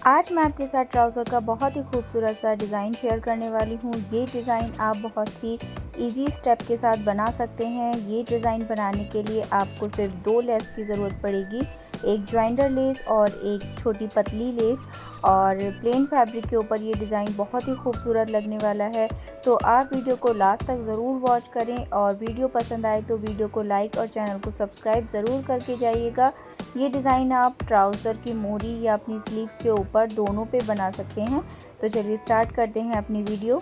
आज मैं आपके साथ ट्राउज़र का बहुत ही खूबसूरत सा डिज़ाइन शेयर करने वाली हूँ। ये डिज़ाइन आप बहुत ही इजी स्टेप के साथ बना सकते हैं। ये डिज़ाइन बनाने के लिए आपको सिर्फ 2 लेस की ज़रूरत पड़ेगी, एक जॉइंटर लेस और एक छोटी पतली लेस। और प्लेन फैब्रिक के ऊपर ये डिज़ाइन बहुत ही खूबसूरत लगने वाला है। तो आप वीडियो को लास्ट तक ज़रूर वॉच करें और वीडियो पसंद आए तो वीडियो को लाइक और चैनल को सब्सक्राइब ज़रूर करके जाइएगा। ये डिज़ाइन आप ट्राउज़र की मोहरी या अपनी स्लीव्स के ऊपर दोनों पे बना सकते हैं। तो चलिए स्टार्ट करते हैं अपनी वीडियो।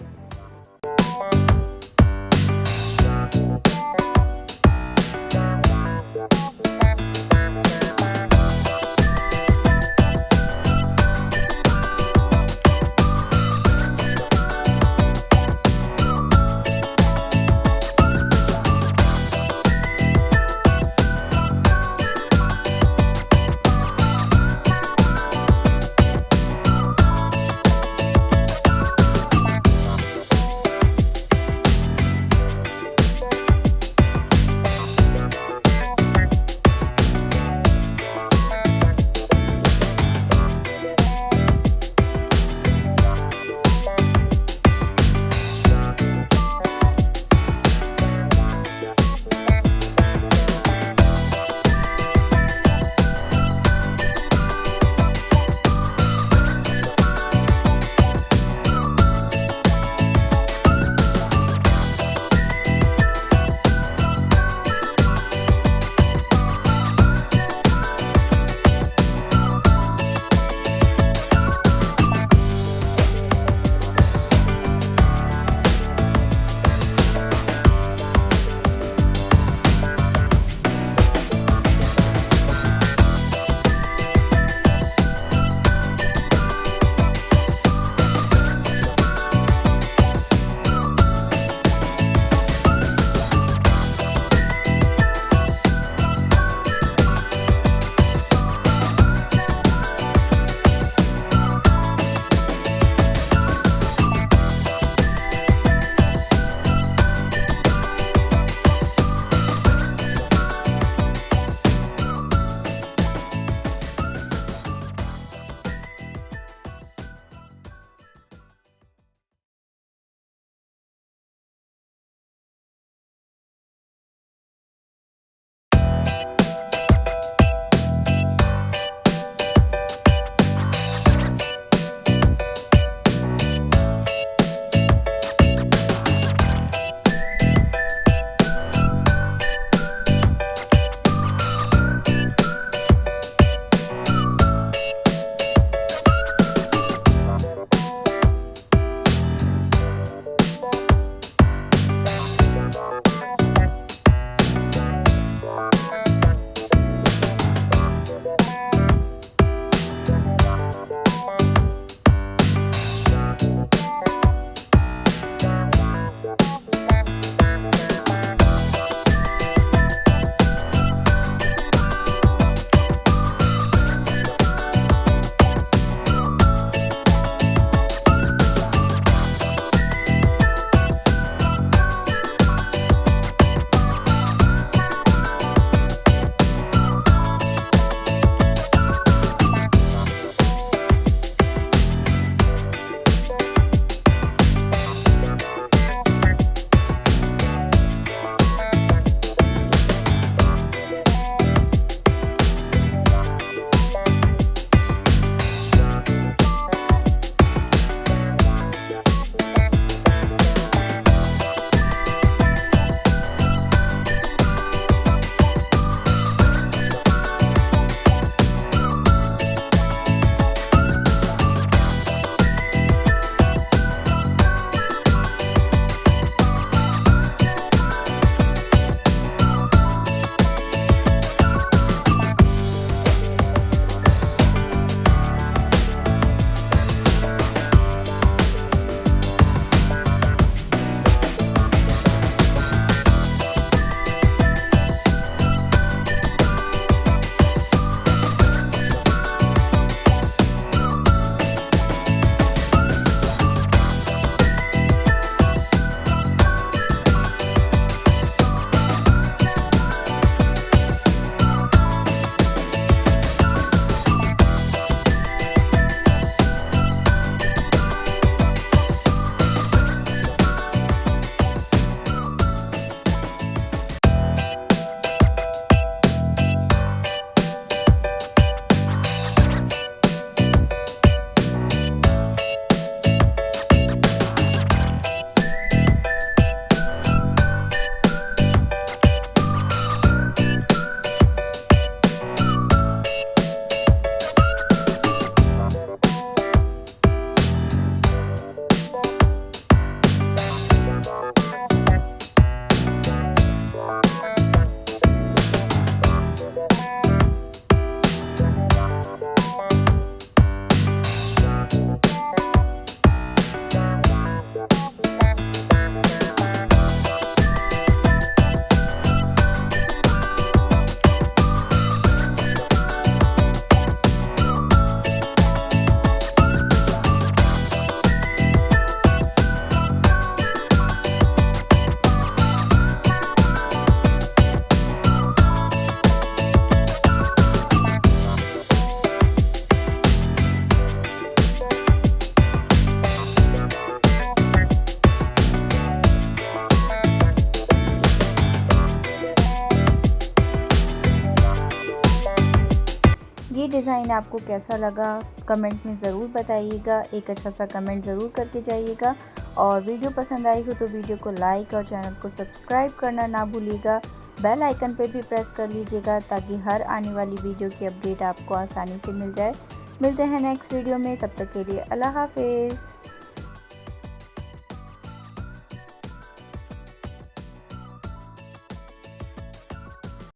ये डिज़ाइन आपको कैसा लगा कमेंट में ज़रूर बताइएगा, एक अच्छा सा कमेंट ज़रूर करके जाइएगा। और वीडियो पसंद आई हो तो वीडियो को लाइक और चैनल को सब्सक्राइब करना ना भूलिएगा। बेल आइकन पे भी प्रेस कर लीजिएगा ताकि हर आने वाली वीडियो की अपडेट आपको आसानी से मिल जाए। मिलते हैं नेक्स्ट वीडियो में, तब तक के लिए अल्लाह हाफिज़।